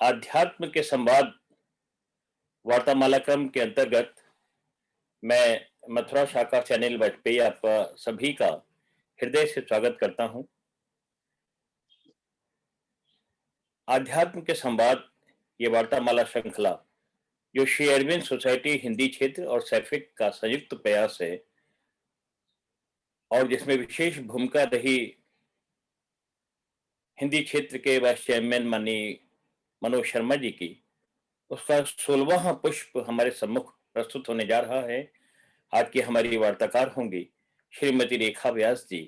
आध्यात्म के संवाद वार्तामाला क्रम के अंतर्गत मैं मथुरा शाखा चैनल वाजपेयी आपका सभी का हृदय से स्वागत करता हूं। आध्यात्म के संवाद ये वार्तामाला श्रृंखला जो श्री अरविंद सोसाइटी हिंदी क्षेत्र और सैफिक का संयुक्त प्रयास है और जिसमें विशेष भूमिका रही हिंदी क्षेत्र के वाइस चेयरमैन माननीय मनोज शर्मा जी की, उसका 16वां पुष्प हमारे सम्मुख प्रस्तुत होने जा रहा है। आज की हमारी वार्ताकार होंगी श्रीमती रेखा व्यास जी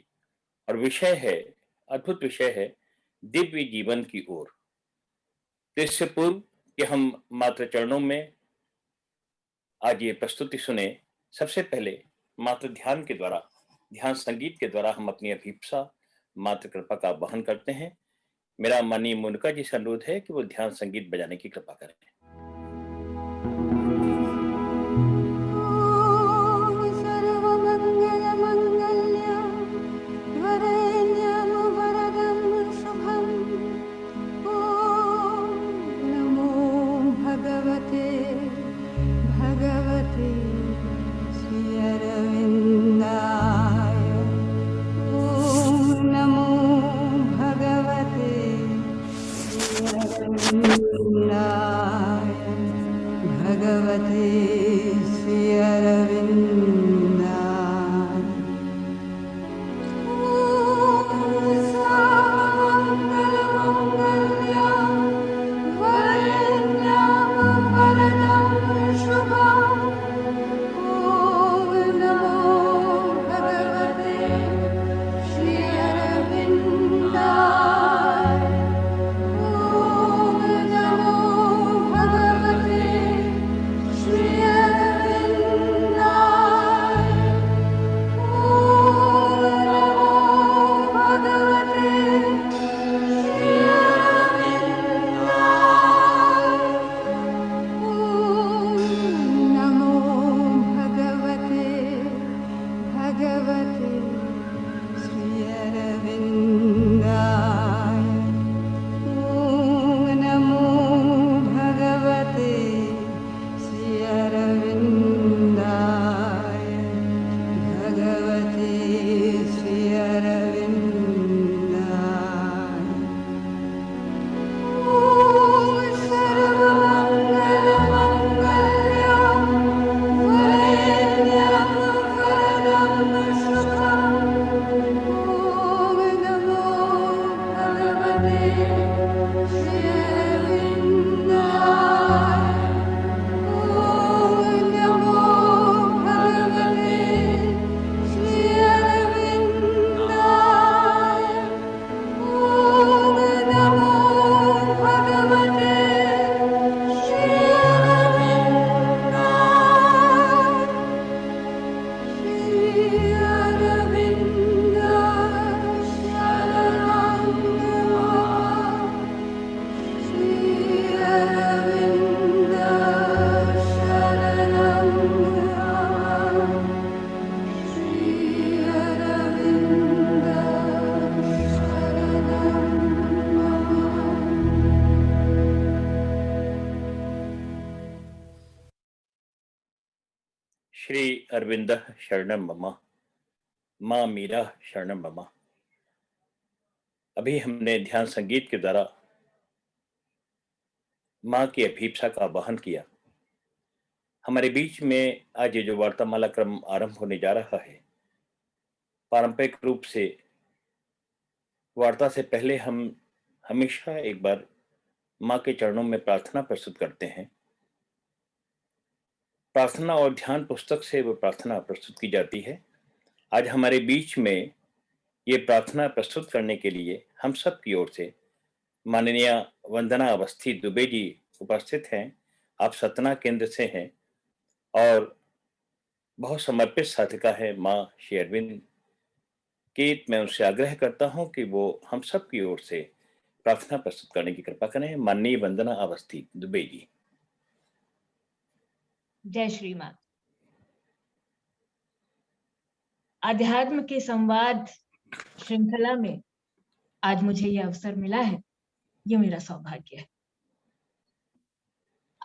और विषय है, अद्भुत विषय है, दिव्य जीवन की ओर। तो इससे पूर्व कि हम मात्र चरणों में आज ये प्रस्तुति सुने, सबसे पहले मात्र ध्यान के द्वारा, ध्यान संगीत के द्वारा हम अपनी अभिप्सा मात्र कृपा का वहन करते हैं। मेरा माननीय मुनका जी से अनुरोध है कि वो ध्यान संगीत बजाने की कृपा करें। श्री अरविंद शरणम मम, मां मीरा शरणम मम। अभी हमने ध्यान संगीत के द्वारा मां की अभीप्सा का वहन किया। हमारे बीच में आज ये जो वार्तामाला क्रम आरंभ होने जा रहा है, पारंपरिक रूप से वार्ता से पहले हम हमेशा एक बार मां के चरणों में प्रार्थना प्रस्तुत करते हैं। प्रार्थना और ध्यान पुस्तक से वो प्रार्थना प्रस्तुत की जाती है। आज हमारे बीच में ये प्रार्थना प्रस्तुत करने के लिए हम सब की ओर से माननीय वंदना अवस्थी दुबे जी उपस्थित हैं। आप सतना केंद्र से हैं और बहुत समर्पित साधिका है मां श्री अरविंद की। मैं उनसे आग्रह करता हूं कि वो हम सब की ओर से प्रार्थना प्रस्तुत करने की कृपा करें। माननीय वंदना अवस्थी दुबे जी। जय श्री मां। अध्यात्म के संवाद श्रृंखला में आज मुझे यह अवसर मिला है, ये मेरा सौभाग्य है।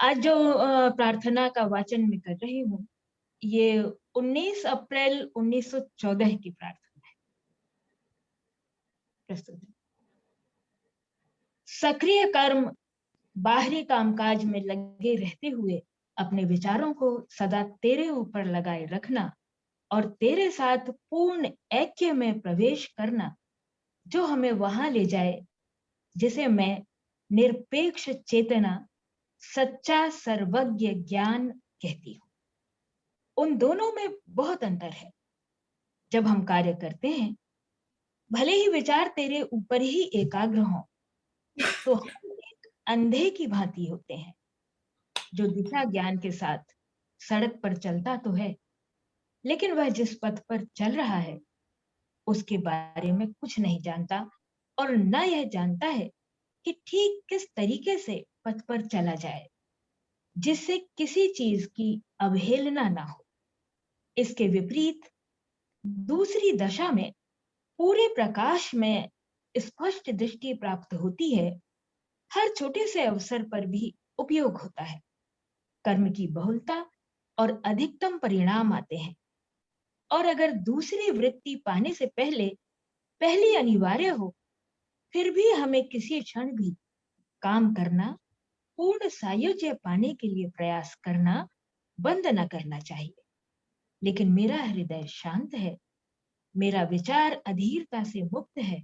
आज जो प्रार्थना का वाचन मैं कर रही हूँ, ये 19 अप्रैल 1914 की प्रार्थना है। प्रस्तुत है। सक्रिय कर्म, बाहरी कामकाज में लगे रहते हुए अपने विचारों को सदा तेरे ऊपर लगाए रखना और तेरे साथ पूर्ण ऐक्य में प्रवेश करना, जो हमें वहां ले जाए जिसे मैं निरपेक्ष चेतना, सच्चा सर्वज्ञ ज्ञान कहती हूँ। उन दोनों में बहुत अंतर है। जब हम कार्य करते हैं, भले ही विचार तेरे ऊपर ही एकाग्र हों, तो हम एक अंधे की भांति होते हैं, जो दिशा ज्ञान के साथ सड़क पर चलता तो है, लेकिन वह जिस पथ पर चल रहा है उसके बारे में कुछ नहीं जानता और न यह जानता है कि ठीक किस तरीके से पथ पर चला जाए जिससे किसी चीज की अवहेलना ना हो। इसके विपरीत दूसरी दशा में पूरे प्रकाश में स्पष्ट दृष्टि प्राप्त होती है। हर छोटे से अवसर पर भी उपयोग होता है। कर्म की बहुलता और अधिकतम परिणाम आते हैं। और अगर दूसरी वृत्ति पाने से पहले पहली अनिवार्य हो, फिर भी हमें किसी क्षण भी काम करना, पूर्ण सायुज्य पाने के लिए प्रयास करना बंद न करना चाहिए। लेकिन मेरा हृदय शांत है, मेरा विचार अधीरता से मुक्त है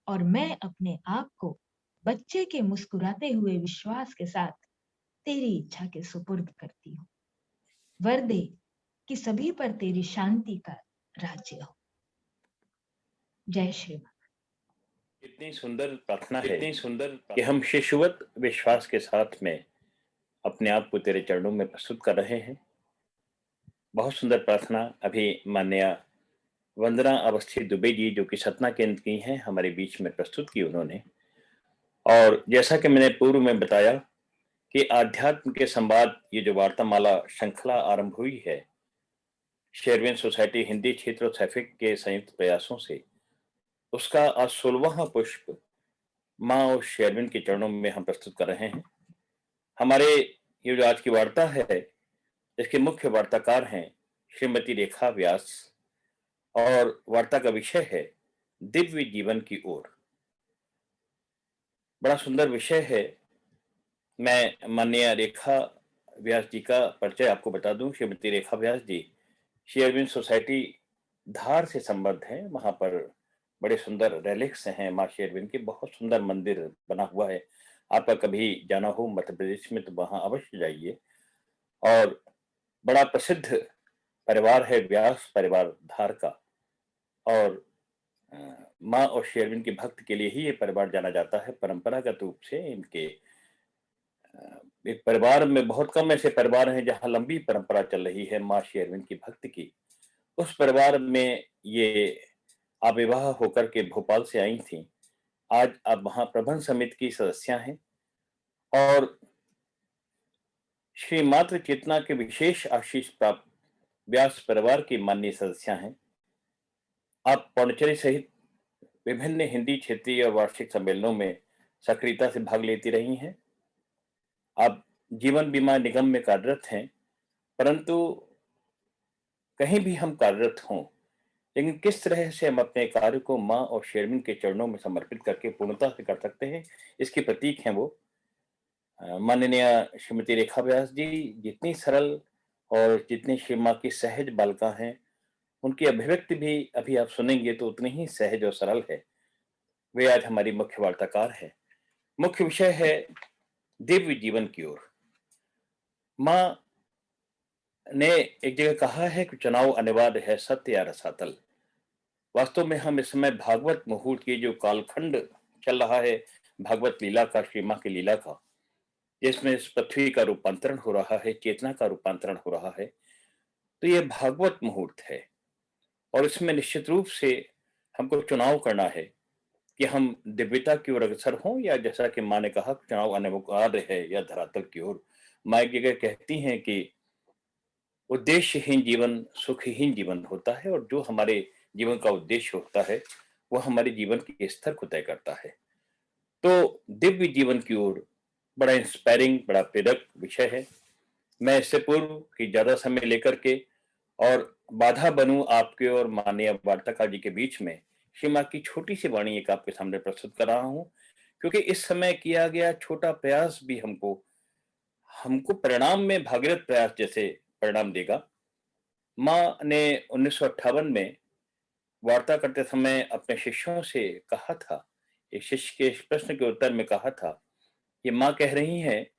और मैं अपने आप को बच्चे के मुस्कुराते हुए विश्वास के साथ तेरी इच्छा के सुपुर्द करती हूँ। वर दे कि सभी पर तेरी शांति का राज्य हो। जय श्री राम। इतनी सुंदर प्रार्थना है, इतनी सुंदर कि हम शिशुवत विश्वास के साथ में अपने आप को तेरे चरणों में प्रस्तुत कर रहे हैं। बहुत सुंदर प्रार्थना अभी माननीय वंदना अवस्थी दुबे जी, जो कि सतना केंद्र की हैं, हमारे बीच में प्रस्तुत की उन्होंने। और जैसा कि मैंने पूर्व में बताया कि आध्यात्म के संवाद, ये जो वार्तामाला श्रृंखला आरंभ हुई है शेरविन सोसाइटी हिंदी क्षेत्र और सैफिक के संयुक्त प्रयासों से, उसका आज 16वां पुष्प माँ और शेरविन के चरणों में हम प्रस्तुत कर रहे हैं। हमारे ये जो आज की वार्ता है, इसके मुख्य वार्ताकार हैं श्रीमती रेखा व्यास और वार्ता का विषय है दिव्य जीवन की ओर। बड़ा सुंदर विषय है। मैं माननीय रेखा व्यास जी का परिचय आपको बता दूं। श्रीमती रेखा व्यास जी शेरविन सोसाइटी धार से संबद्ध हैं। वहां पर बड़े सुंदर रेलिक्स हैं माँ शेरविन के, बहुत सुंदर मंदिर बना हुआ है। आपका कभी जाना हो मध्य प्रदेश में तो वहां अवश्य जाइए। और बड़ा प्रसिद्ध परिवार है व्यास परिवार धार का। और माँ और शेरविन के भक्त के लिए ही ये परिवार जाना जाता है। परंपरागत रूप से इनके एक परिवार में बहुत कम ऐसे परिवार हैं जहां लंबी परंपरा चल रही है माँ शेरविन की भक्त की। उस परिवार में ये आविर्भाव होकर के भोपाल से आई थी। आज आप वहां प्रबंध समिति की सदस्य हैं और श्री मातृ चेतना के विशेष आशीष प्राप्त व्यास परिवार की माननीय सदस्य हैं। आप पौंडीचेरी सहित विभिन्न हिंदी क्षेत्रीय और वार्षिक सम्मेलनों में सक्रियता से भाग लेती रही हैं। आप जीवन बीमा निगम में कार्यरत हैं, परंतु कहीं भी हम कार्यरत हों, लेकिन किस तरह से हम अपने कार्य को माँ और शेरविन के चरणों में समर्पित करके पूर्णता से कर सकते हैं, इसके प्रतीक हैं वो। माननीय श्रीमती रेखा व्यास जी जितनी सरल और जितनी श्री माँ की सहज बालिका हैं, उनकी अभिव्यक्ति भी अभी आप सुनेंगे तो उतनी ही सहज और सरल है। वे आज हमारी मुख्य वार्ताकार है। मुख्य विषय है दिव्य जीवन की ओर। माँ ने एक जगह कहा है कि चुनाव अनिवार्य है, सत्य या रसातल। वास्तव में हम इस समय भागवत मुहूर्त की जो कालखंड चल रहा है, भागवत लीला का, श्री माँ की लीला का, जिसमें इस पृथ्वी का रूपांतरण हो रहा है, चेतना का रूपांतरण हो रहा है, तो ये भागवत मुहूर्त है। और इसमें निश्चित रूप से हमको चुनाव करना है कि हम दिव्यता की ओर अग्रसर हों, या जैसा कि माँ ने कहा चुनाव अनिवार्य है, या धरातल की ओर। माँ एक जगह कहती हैं कि उद्देश्यहीन जीवन सुखहीन जीवन होता है, और जो हमारे जीवन का उद्देश्य होता है वो हमारे जीवन के स्तर को तय करता है। तो दिव्य जीवन की ओर बड़ा इंस्पायरिंग, बड़ा प्रेरक विषय है। मैं इससे पूर्व कि ज़्यादा समय लेकर के और बाधा बनूं आपके और माननीय वार्ताकार जी के बीच में, श्री माँ की छोटी सी वाणी एक आपके सामने प्रस्तुत कर रहा हूं, क्योंकि इस समय किया गया छोटा प्रयास भी हमको हमको परिणाम में भागीरथ प्रयास जैसे परिणाम देगा। माँ ने 1958 में वार्ता करते समय अपने शिष्यों से कहा था, एक शिष्य के इस प्रश्न के उत्तर में कहा था, ये माँ कह रही हैं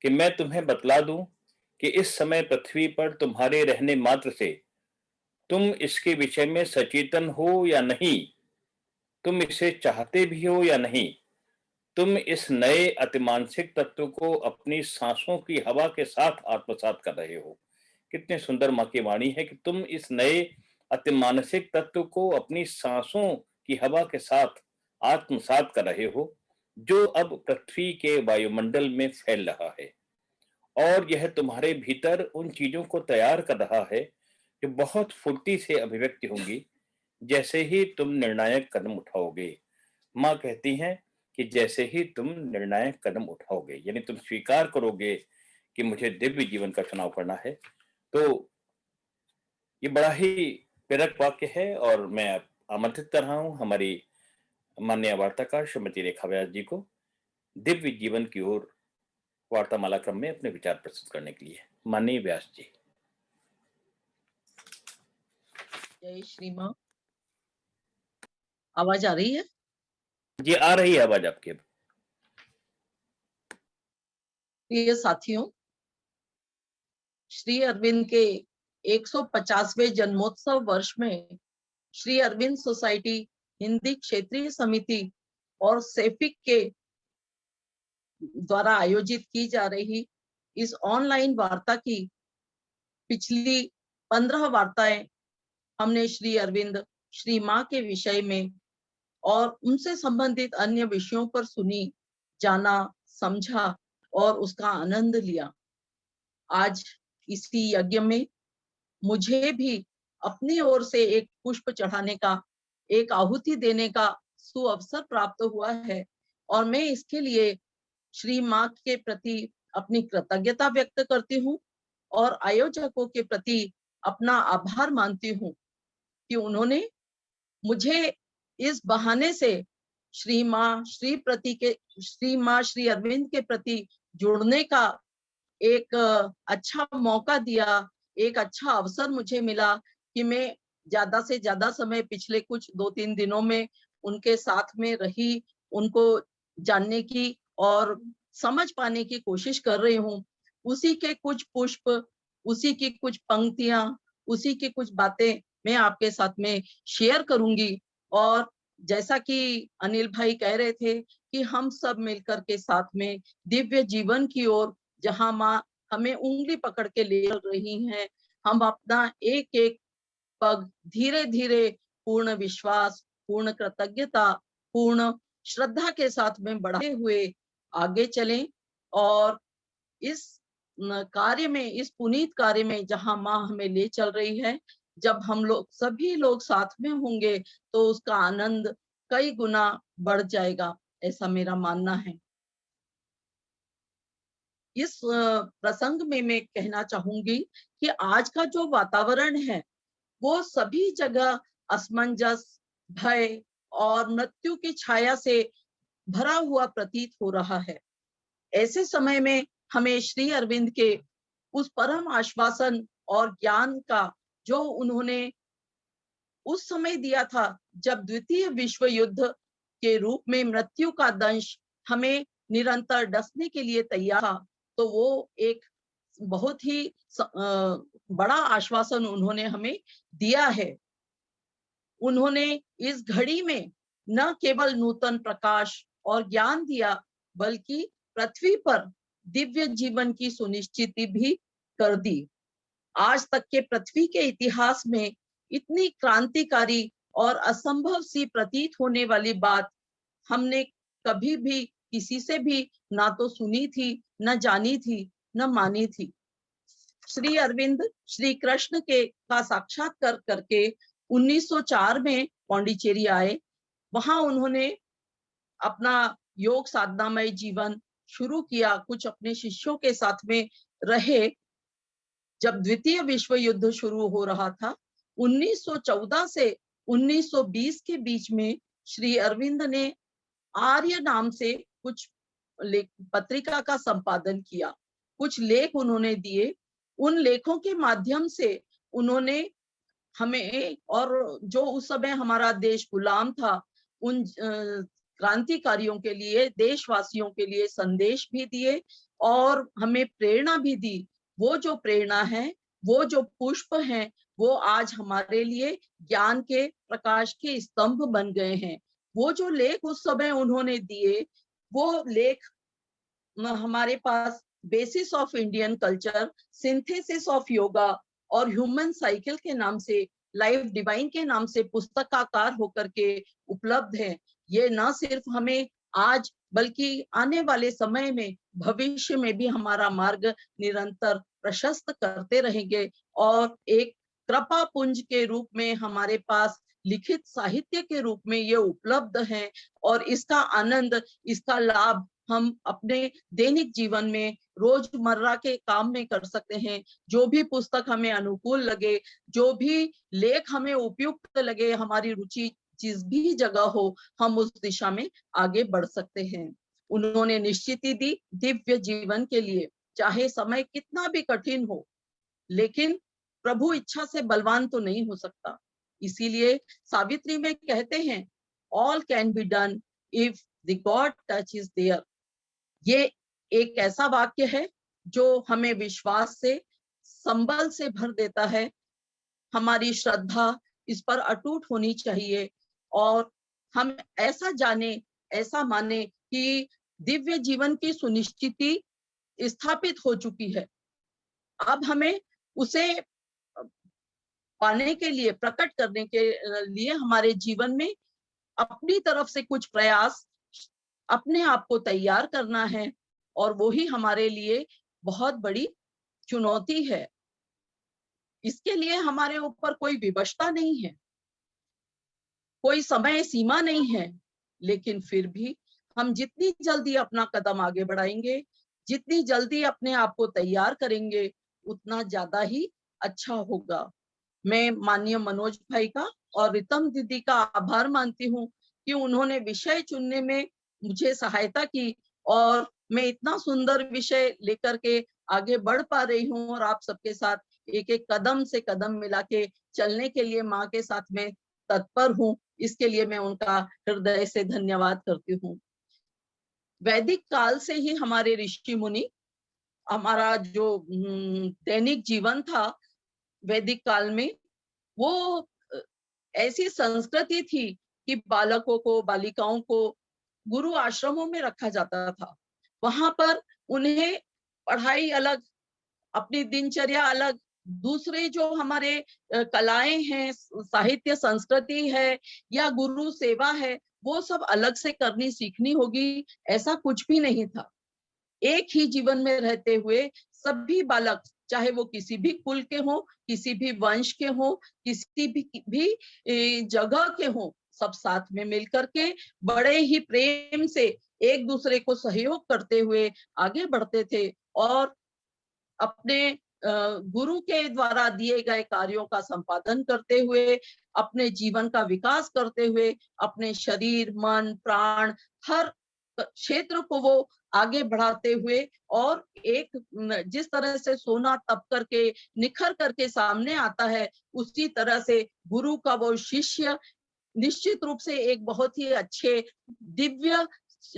कि मैं तुम्हें बतला दूं कि इस समय पृथ्वी पर तुम्हारे रहने मात्र से तुम इसके विषय में सचेतन हो या नहीं, तुम इसे चाहते भी हो या नहीं, तुम इस नए अतिमानसिक तत्व को अपनी सांसों की हवा के साथ आत्मसात कर रहे हो। कितने सुंदर माँ की वाणी है कि तुम इस नए अतिमानसिक तत्व को अपनी सांसों की हवा के साथ आत्मसात कर रहे हो, जो अब पृथ्वी के वायुमंडल में फैल रहा है। और यह तुम्हारे भीतर उन चीजों को तैयार कर रहा है जो बहुत फुर्ती से अभिव्यक्ति होंगी जैसे ही तुम निर्णायक कदम उठाओगे। माँ कहती हैं कि जैसे ही तुम निर्णायक कदम उठाओगे, यानी तुम स्वीकार करोगे कि मुझे दिव्य जीवन का चुनाव करना है, तो ये बड़ा ही प्रेरक वाक्य है। और मैं आमंत्रित कर रहा हूँ हमारी माननीय वार्ताकार श्रीमती रेखा व्यास जी को दिव्य जीवन की ओर वार्तामाला क्रम में अपने विचार प्रस्तुत करने के लिए। माननीय व्यास जी। जय श्री माँ। आवाज आ रही है? जी आ रही है आवाज आपकी। प्रिय साथियों, श्री अरविंद के 150वें जन्मोत्सव वर्ष में श्री अरविंद सोसाइटी हिंदी क्षेत्रीय समिति और सेफिक के द्वारा आयोजित की जा रही इस ऑनलाइन वार्ता की पिछली 15 वार्ताएं हमने श्री अरविंद, श्री माँ के विषय में और उनसे संबंधित अन्य विषयों पर सुनी, जाना, समझा और उसका आनंद लिया। आज इसी यज्ञ में मुझे भी अपनी ओर से एक पुष्प चढ़ाने का, एक आहुति देने का सुअवसर प्राप्त हुआ है और मैं इसके लिए श्री माँ के प्रति अपनी कृतज्ञता व्यक्त करती हूँ और आयोजकों के प्रति अपना आभार मानती हूँ कि उन्होंने मुझे इस बहाने से श्री माँ श्री अरविंद के प्रति जुड़ने का एक अच्छा मौका दिया, एक अच्छा अवसर मुझे मिला कि मैं ज्यादा से ज्यादा समय पिछले कुछ 2-3 दिनों में उनके साथ में रही, उनको जानने की और समझ पाने की कोशिश कर रही हूँ। उसी के कुछ पुष्प, उसी की कुछ पंक्तियां, उसी की कुछ बातें मैं आपके साथ में शेयर करूंगी। और जैसा कि अनिल भाई कह रहे थे कि हम सब मिलकर के साथ में दिव्य जीवन की ओर, जहां माँ हमें उंगली पकड़ के ले चल रही हैं, हम अपना एक एक पग धीरे धीरे पूर्ण विश्वास, पूर्ण कृतज्ञता, पूर्ण श्रद्धा के साथ में बढ़ाते हुए आगे चलें। और इस कार्य में, इस पुनीत कार्य में जहां माँ हमें ले चल रही है, जब हम लोग सभी लोग साथ में होंगे तो उसका आनंद कई गुना बढ़ जाएगा, ऐसा मेरा मानना है। इस प्रसंग में मैं कहना चाहूंगी कि आज का जो वातावरण है वो सभी जगह असमंजस, भय और मृत्यु की छाया से भरा हुआ प्रतीत हो रहा है। ऐसे समय में हमें श्री अरविंद के उस परम आश्वासन और ज्ञान का, जो उन्होंने उस समय दिया था जब द्वितीय विश्व युद्ध के रूप में मृत्यु का दंश हमें निरंतर डसने के लिए तैयार था, तो वो एक बहुत ही बड़ा आश्वासन उन्होंने हमें दिया है। उन्होंने इस घड़ी में न केवल नूतन प्रकाश और ज्ञान दिया, बल्कि पृथ्वी पर दिव्य जीवन की सुनिश्चिति भी कर दी। आज तक के पृथ्वी के इतिहास में इतनी क्रांतिकारी और असंभव सी प्रतीत होने वाली बात हमने कभी भी किसी से भी ना तो सुनी थी, न जानी थी, न मानी थी। श्री अरविंद श्री कृष्ण के का साक्षात्कार करके 1904 में पौंडीचेरी आए। वहां उन्होंने अपना योग साधनामय जीवन शुरू किया, कुछ अपने शिष्यों के साथ में रहे। जब द्वितीय विश्व युद्ध शुरू हो रहा था 1914 से 1920 के बीच में, श्री अरविंद ने आर्य नाम से कुछ पत्रिका का संपादन किया। कुछ लेख उन्होंने दिए। उन लेखों के माध्यम से उन्होंने हमें, और जो उस समय हमारा देश गुलाम था, उन क्रांतिकारियों के लिए, देशवासियों के लिए संदेश भी दिए और हमें प्रेरणा भी दी। वो जो प्रेरणा है, वो जो पुष्प हैं, वो आज हमारे लिए ज्ञान के प्रकाश के स्तंभ बन गए हैं। वो जो लेख उस समय उन्होंने दिए, वो लेख हमारे पास basis of Indian culture, synthesis of yoga और ह्यूमन साइकिल के नाम से, लाइफ डिवाइन के नाम से पुस्तकाकार होकर के उपलब्ध है। ये न सिर्फ हमें आज बल्कि आने वाले समय में, भविष्य में भी हमारा मार्ग निरंतर प्रशस्त करते रहेंगे और एक कृपा पुंज के रूप में हमारे पास लिखित साहित्य के रूप में ये उपलब्ध है। और इसका आनंद, इसका लाभ हम अपने दैनिक जीवन में, रोजमर्रा के काम में कर सकते हैं। जो भी पुस्तक हमें अनुकूल लगे, जो भी लेख हमें उपयुक्त लगे, हमारी रुचि जिस भी जगह हो, हम उस दिशा में आगे बढ़ सकते हैं। उन्होंने निश्चिति दी दिव्य जीवन के लिए, चाहे समय कितना भी कठिन हो, लेकिन प्रभु इच्छा से बलवान तो नहीं हो सकता। इसीलिए सावित्री में कहते हैं, all can be done if the God touch is there. ये एक ऐसा वाक्य है जो हमें विश्वास से, संबल से भर देता है। हमारी श्रद्धा इस पर अटूट होनी चाहिए और हम ऐसा जाने, ऐसा माने कि दिव्य जीवन की सुनिश्चिति स्थापित हो चुकी है। अब हमें उसे पाने के लिए, प्रकट करने के लिए हमारे जीवन में अपनी तरफ से कुछ प्रयास, अपने आप को तैयार करना है और वो ही हमारे लिए बहुत बड़ी चुनौती है। इसके लिए हमारे ऊपर कोई विवशता नहीं है, कोई समय सीमा नहीं है, लेकिन फिर भी हम जितनी जल्दी अपना कदम आगे बढ़ाएंगे, जितनी जल्दी अपने आप को तैयार करेंगे, उतना ज्यादा ही अच्छा होगा। मैं माननीय मनोज भाई का और रितम दीदी का आभार मानती हूँ कि उन्होंने विषय चुनने में मुझे सहायता की और मैं इतना सुंदर विषय लेकर के आगे बढ़ पा रही हूँ और आप सबके साथ एक एक कदम से कदम मिला के चलने के लिए माँ के साथ में तत्पर हूँ। इसके लिए मैं उनका हृदय से धन्यवाद करती हूँ। वैदिक काल से ही हमारे ऋषि मुनि, हमारा जो दैनिक जीवन था वैदिक काल में, वो ऐसी संस्कृति थी कि बालकों को, बालिकाओं को गुरु आश्रमों में रखा जाता था। वहां पर उन्हें पढ़ाई अलग, अपनी दिनचर्या अलग, दूसरे जो हमारे कलाएं हैं, साहित्य संस्कृति है या गुरु सेवा है, वो सब अलग से करनी सीखनी होगी, ऐसा कुछ भी नहीं था। एक ही जीवन में रहते हुए सभी बालक, चाहे वो किसी भी कुल के हो, किसी भी वंश के हो, किसी भी जगह के हो, सब साथ में मिलकर के बड़े ही प्रेम से एक दूसरे को सहयोग करते हुए आगे बढ़ते थे और अपने गुरु के द्वारा दिए गए कार्यों का संपादन करते हुए, अपने जीवन का विकास करते हुए, अपने शरीर, मन, प्राण, हर क्षेत्र को वो आगे बढ़ाते हुए और एक जिस तरह से सोना तप करके निखर करके सामने आता है, उसी तरह से गुरु का वो शिष्य निश्चित रूप से एक बहुत ही अच्छे दिव्य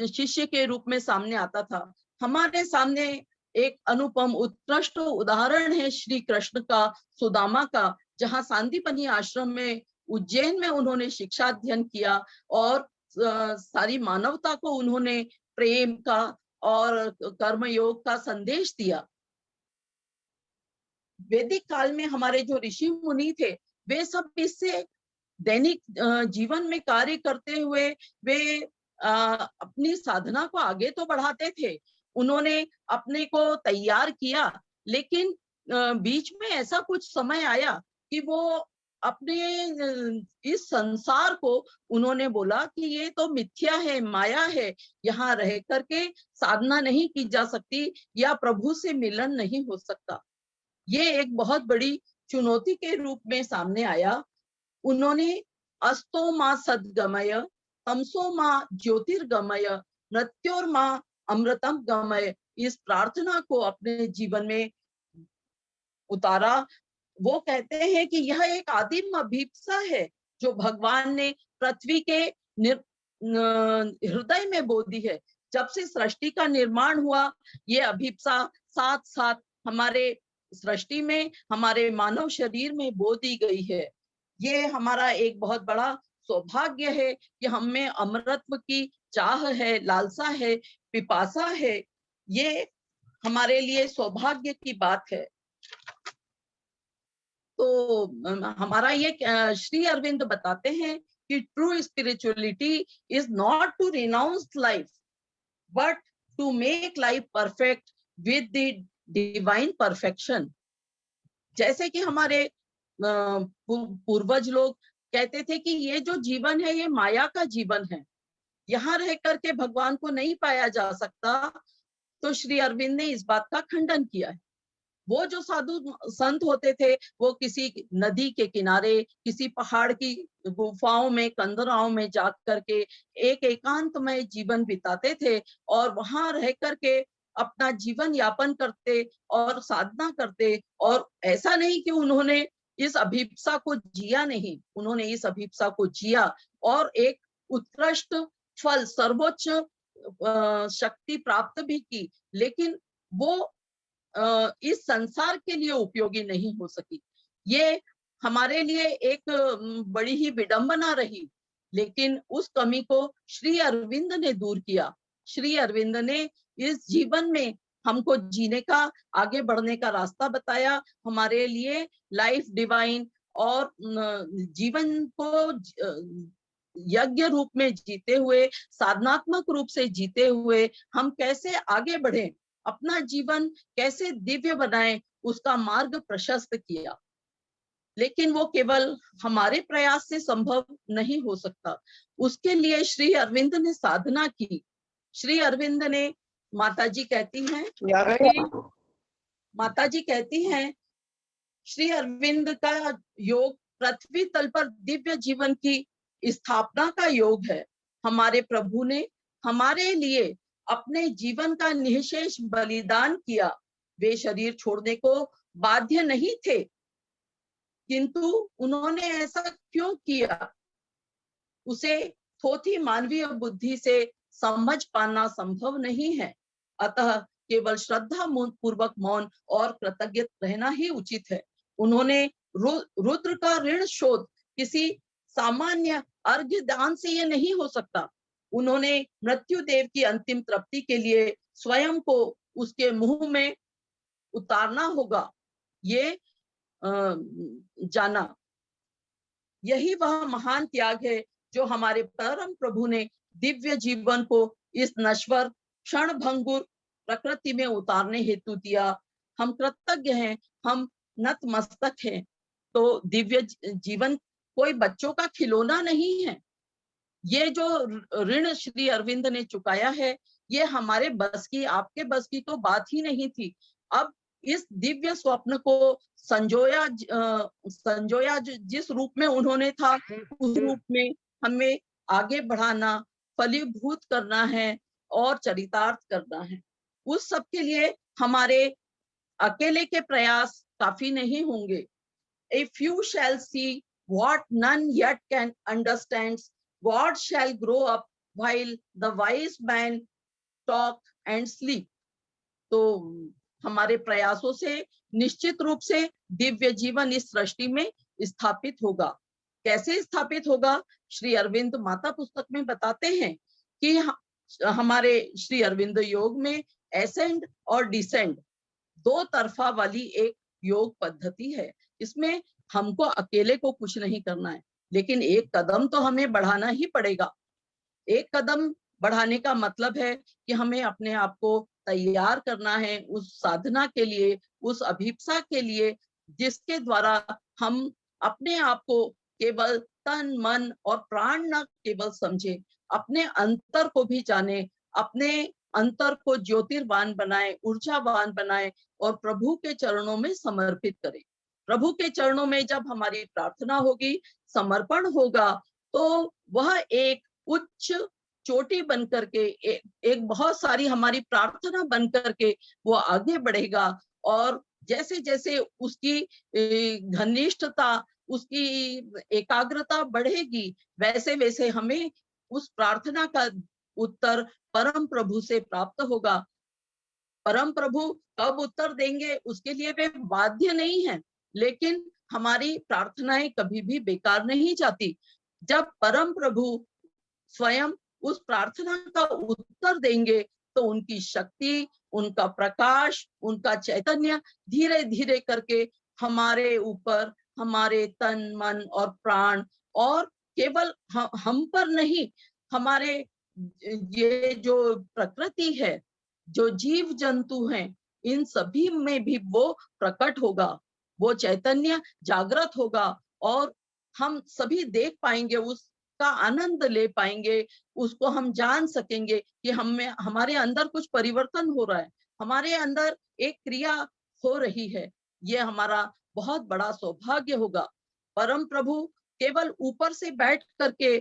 शिष्य के रूप में सामने आता था। हमारे सामने एक अनुपम उत्कृष्ट उदाहरण है श्री कृष्ण का, सुदामा का, जहाँ सांदीपनी आश्रम में उज्जैन में उन्होंने शिक्षा अध्ययन किया और सारी मानवता को उन्होंने प्रेम का और कर्मयोग का संदेश दिया। वैदिक काल में हमारे जो ऋषि मुनि थे, वे सब इससे दैनिक जीवन में कार्य करते हुए वे अपनी साधना को आगे तो बढ़ाते थे, उन्होंने अपने को तैयार किया, लेकिन बीच में ऐसा कुछ समय आया कि वो अपने इस संसार को उन्होंने बोला कि ये तो मिथ्या है, माया है, यहाँ रह करके साधना नहीं की जा सकती या प्रभु से मिलन नहीं हो सकता। ये एक बहुत बड़ी चुनौती के रूप में सामने आया। उन्होंने अस्तो माँ सद्गमय, तमसो माँ ज्योतिर्गमय, मृत्योर्मा अमृतम गमय, इस प्रार्थना को अपने जीवन में उतारा। वो कहते हैं कि यह एक आदिम अभिप्सा है जो भगवान ने पृथ्वी के हृदय में बो दी है। जब से सृष्टि का निर्माण हुआ, ये अभिप्सा साथ साथ हमारे सृष्टि में, हमारे मानव शरीर में बो दी गई है। ये हमारा एक बहुत बड़ा सौभाग्य है कि हम में अमरत्व की चाह है, लालसा है, पिपासा है। ये हमारे लिए सौभाग्य की बात है। तो हमारा ये श्री अरविंद बताते हैं कि true spirituality is not to renounce life but to make life perfect with the divine perfection. जैसे कि हमारे पूर्वज लोग कहते थे कि ये जो जीवन है ये माया का जीवन है, यहाँ रह करके भगवान को नहीं पाया जा सकता। तो श्री अरविंद ने इस बात का खंडन किया है। वो जो साधु संत होते थे, वो किसी नदी के किनारे, किसी पहाड़ की गुफाओं में, कंदराओं में जा करके एक एकांतमय जीवन बिताते थे और वहां रह करके अपना जीवन यापन करते और साधना करते। और ऐसा नहीं कि उन्होंने इस अभिप्सा को जिया नहीं, उन्होंने इस अभिप्सा को जिया और एक उत्कृष्ट फल, सर्वोच्च शक्ति प्राप्त भी की, लेकिन वो इस संसार के लिए उपयोगी नहीं हो सकी। ये हमारे लिए एक बड़ी ही विडंबना रही, लेकिन उस कमी को श्री अरविंद ने दूर किया। श्री अरविंद ने इस जीवन में हमको जीने का, आगे बढ़ने का रास्ता बताया, हमारे लिए लाइफ डिवाइन और जीवन को यज्ञ रूप में जीते हुए, साधनात्मक रूप से जीते हुए हम कैसे आगे बढ़े, अपना जीवन कैसे दिव्य बनाए, उसका मार्ग प्रशस्त किया। लेकिन वो केवल हमारे प्रयास से संभव नहीं हो सकता, उसके लिए श्री अरविंद ने साधना की। श्री अरविंद ने, माताजी कहती हैं श्री अरविंद का योग पृथ्वी तल पर दिव्य जीवन की स्थापना का योग है। हमारे प्रभु ने हमारे लिए अपने जीवन का निःशेष बलिदान किया। वे शरीर छोड़ने को बाध्य नहीं थे, किंतु उन्होंने ऐसा क्यों किया, उसे थोथी मानवीय बुद्धि से समझ पाना संभव नहीं है। अतः केवल श्रद्धा पूर्वक मौन और कृतज्ञ रहना ही उचित है। उन्होंने रुद्र का ऋण शोध किसी सामान्य अर्घ्य दान से ये नहीं हो सकता। उन्होंने मृत्यु देव की अंतिम तृप्ति के लिए स्वयं को उसके मुंह में उतारना होगा, ये जाना। यही वह महान त्याग है जो हमारे परम प्रभु ने दिव्य जीवन को इस नश्वर क्षण भंगुर प्रकृति में उतारने हेतु दिया। हम कृतज्ञ हैं, हम नतमस्तक हैं। तो दिव्य जीवन कोई बच्चों का खिलौना नहीं है। ये जो ऋण श्री अरविंद ने चुकाया है, ये हमारे बस की, आपके बस की तो बात ही नहीं थी। अब इस दिव्य स्वप्न को संजोया जिस रूप में उन्होंने था, उस रूप में हमें आगे बढ़ाना, फलीभूत करना है और चरितार्थ करना है। उस सब के लिए हमारे अकेले के प्रयास काफी नहीं होंगे। A few shall see what none yet can understand. God shall grow up while the wise man talk and sleep. तो हमारे प्रयासों से निश्चित रूप से दिव्य जीवन इस सृष्टि में स्थापित होगा। कैसे स्थापित होगा? श्री अरविंद माता पुस्तक में बताते हैं कि हमारे श्री अरविंद योग में एसेंड और डिसेंड दो तरफा वाली एक योग पद्धति है। इसमें हमको अकेले को कुछ नहीं करना है, लेकिन एक कदम तो हमें बढ़ाना ही पड़ेगा। एक कदम बढ़ाने का मतलब है कि हमें अपने आप को तैयार करना है उस साधना के लिए, उस अभिप्सा के लिए जिसके द्वारा हम अपने आप को केवल तन मन और प्राण न केवल समझे, अपने अंतर को भी जाने, अपने अंतर को ज्योतिर्वान बनाए, ऊर्जावान बनाए और प्रभु के चरणों में समर्पित करें। प्रभु के चरणों में जब हमारी प्रार्थना होगी, समर्पण होगा, तो वह एक उच्च चोटी बन करके एक बहुत सारी हमारी प्रार्थना बन करके वो आगे बढ़ेगा। और जैसे जैसे उसकी घनिष्ठता, उसकी एकाग्रता बढ़ेगी, वैसे वैसे हमें उस प्रार्थना का उत्तर परम प्रभु से प्राप्त होगा। परम प्रभु कब उत्तर देंगे उसके लिए वे बाध्य नहीं है, लेकिन हमारी प्रार्थनाएं कभी भी बेकार नहीं जाती। जब परम प्रभु स्वयं उस प्रार्थना का उत्तर देंगे, तो उनकी शक्ति, उनका प्रकाश, उनका चैतन्य धीरे धीरे करके हमारे ऊपर, हमारे तन मन और प्राण, और केवल हम पर नहीं, हमारे ये जो प्रकृति है, जो जीव जंतु हैं, इन सभी में भी वो प्रकट होगा, वो चैतन्य जागृत होगा और हम सभी देख पाएंगे, उसका आनंद ले पाएंगे, उसको हम जान सकेंगे कि हमारे अंदर कुछ परिवर्तन हो रहा है, हमारे अंदर एक क्रिया हो रही है। ये हमारा बहुत बड़ा सौभाग्य होगा। परम प्रभु केवल ऊपर से बैठ करके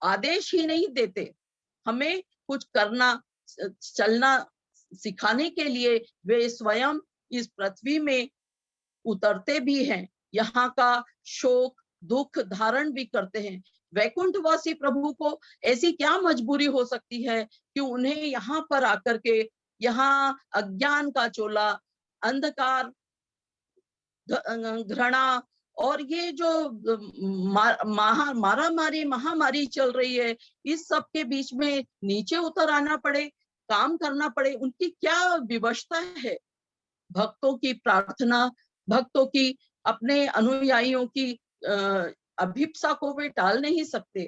आदेश ही नहीं देते, हमें कुछ करना, चलना सिखाने के लिए वे स्वयं इस पृथ्वी में उतरते भी हैं, यहाँ का शोक दुख धारण भी करते हैं। वैकुंठवासी प्रभु को ऐसी क्या मजबूरी हो सकती है कि उन्हें यहाँ पर आकर के, यहाँ अज्ञान का चोला, अंधकार, घृणा और ये जो मारामारी महामारी चल रही है, इस सब के बीच में नीचे उतर आना पड़े, काम करना पड़े, उनकी क्या विवशता है। भक्तों की प्रार्थना, भक्तों की, अपने अनुयायियों की अभिप्सा को वे टाल नहीं सकते।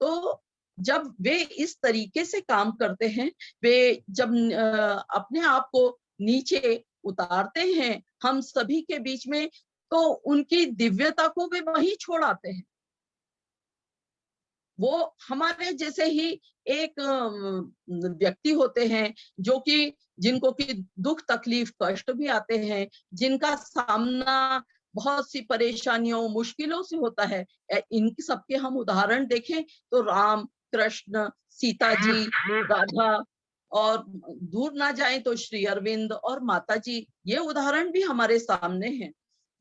तो जब वे इस तरीके से काम करते हैं, वे जब अपने आप को नीचे उतारते हैं हम सभी के बीच में, तो उनकी दिव्यता को वे वहीं छोड़ आते हैं। वो हमारे जैसे ही एक व्यक्ति होते हैं, जो कि जिनको कि दुख तकलीफ कष्ट भी आते हैं, जिनका सामना बहुत सी परेशानियों मुश्किलों से होता है। इन सबके हम उदाहरण देखें तो राम, कृष्ण, सीता जी, राधा, और दूर ना जाए तो श्री अरविंद और माता जी, ये उदाहरण भी हमारे सामने हैं,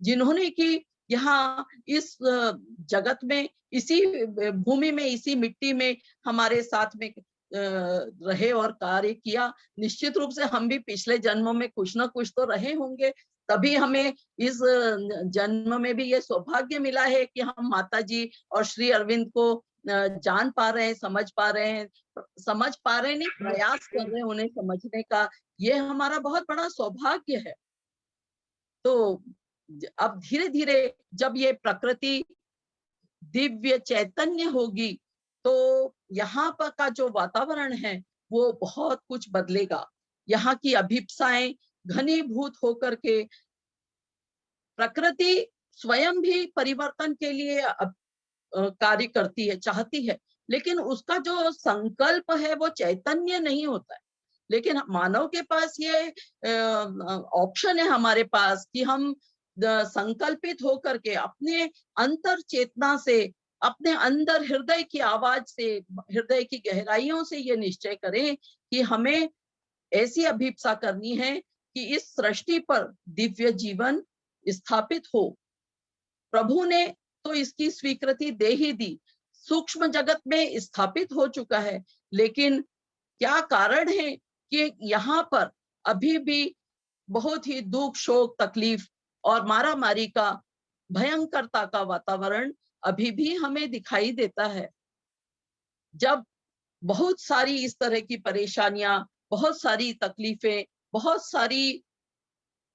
जिन्होंने कि यहाँ इस जगत में, इसी भूमि में, इसी मिट्टी में हमारे साथ में रहे और कार्य किया। निश्चित रूप से हम भी पिछले जन्मों में कुछ ना कुछ तो रहे होंगे, तभी हमें इस जन्म में भी ये सौभाग्य मिला है कि हम माता जी और श्री अरविंद को जान पा रहे हैं, समझ पा रहे हैं, नहीं, प्रयास कर रहे हैं उन्हें समझने का। ये हमारा बहुत बड़ा सौभाग्य है। तो अब धीरे धीरे जब ये प्रकृति दिव्य चैतन्य होगी, तो यहाँ पर का जो वातावरण है वो बहुत कुछ बदलेगा। यहाँ की अभिप्साएं घनीभूत होकर के प्रकृति स्वयं भी परिवर्तन के लिए कार्य करती है, चाहती है, लेकिन उसका जो संकल्प है वो चैतन्य नहीं होता है। लेकिन मानव के पास ये ऑप्शन है हमारे पास कि हम संकल्पित होकर के अपने अंतर चेतना से, अपने अंदर हृदय की आवाज से, हृदय की गहराइयों से ये निश्चय करें कि हमें ऐसी अभिप्सा करनी है कि इस सृष्टि पर दिव्य जीवन स्थापित हो। प्रभु ने तो इसकी स्वीकृति दे ही दी, सूक्ष्म जगत में स्थापित हो चुका है, लेकिन क्या कारण है कि यहाँ पर अभी भी बहुत ही दुख, शोक, तकलीफ और मारामारी का, भयंकरता का वातावरण अभी भी हमें दिखाई देता है। जब बहुत सारी इस तरह की परेशानियां, बहुत सारी तकलीफें, बहुत सारी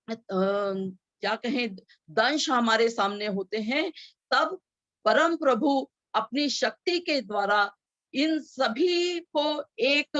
क्या कहें दंश हमारे सामने होते हैं, तब परम प्रभु अपनी शक्ति के द्वारा इन सभी को एक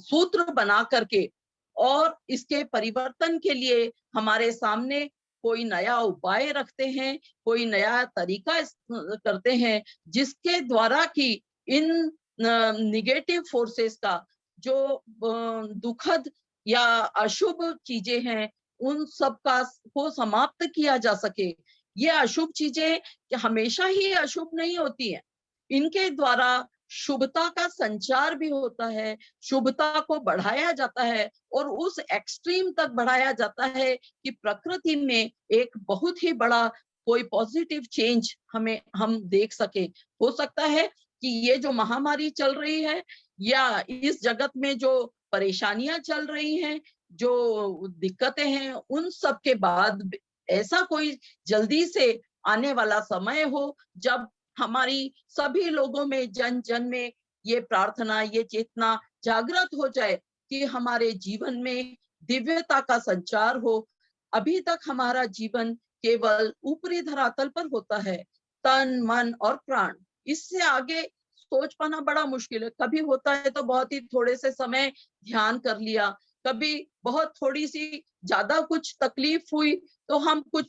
सूत्र बना करके और इसके परिवर्तन के लिए हमारे सामने कोई नया उपाय रखते हैं, कोई नया तरीका करते हैं, जिसके द्वारा कि इन निगेटिव फोर्सेस का जो दुखद या अशुभ चीजें हैं, उन सब का को समाप्त किया जा सके। ये अशुभ चीजें हमेशा ही अशुभ नहीं होती हैं, इनके द्वारा शुभता का संचार भी होता है, शुभता को बढ़ाया जाता है और उस एक्सट्रीम तक बढ़ाया जाता है कि प्रकृति में एक बहुत ही बड़ा कोई पॉजिटिव चेंज हम देख सके। हो सकता है कि ये जो महामारी चल रही है या इस जगत में जो परेशानियां चल रही हैं, जो दिक्कतें हैं, उन सब के बाद ऐसा कोई जल्दी से आने वाला समय हो जब हमारी सभी लोगों में, जन जन में ये प्रार्थना, ये चेतना जागृत हो जाए कि हमारे जीवन में दिव्यता का संचार हो। अभी तक हमारा जीवन केवल ऊपरी धरातल पर होता है, तन, मन और प्राण। इससे आगे सोच पाना बड़ा मुश्किल है। कभी होता है तो बहुत ही थोड़े से समय ध्यान कर लिया, कभी बहुत थोड़ी सी ज्यादा कुछ तकलीफ हुई तो हम कुछ